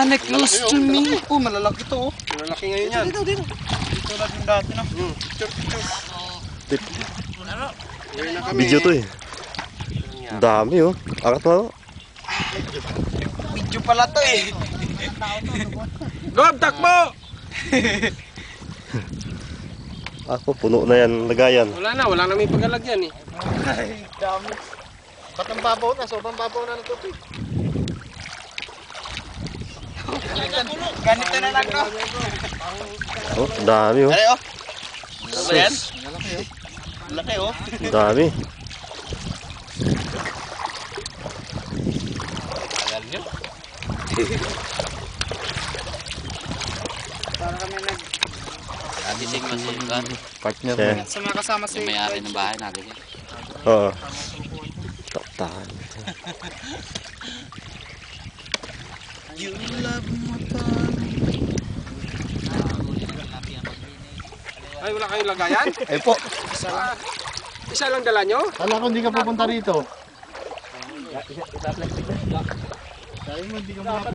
Banana close to me. Oh, malalaki to. Malalaki ngayon yan. Dito. Dito lang yung dati, no? Picture. Video to eh. Dami oh. Angat mo. Video pala to eh. Gob, takbo! Ako, puno na yan, lagayan. Wala na may paglalagyan eh. Ay, dami. Ba't ang babaw na? Sobrang babaw na ng tubig. Ganito na lang to. Oh, dami oh. Ay, oh. Ano ba yan? Laki oh. Dami. Tagal nyo. Para kami Nagising mo si Juan. Partner mo. sa mga kasama Yung may-ari ng bahay nagising. Oo. Taktahan. You love mo pa. Ay, wala kayong lagayan? Ay po. Isa lang dala nyo? Kala ko hindi ka pupunta rito. Sabi mo hindi ka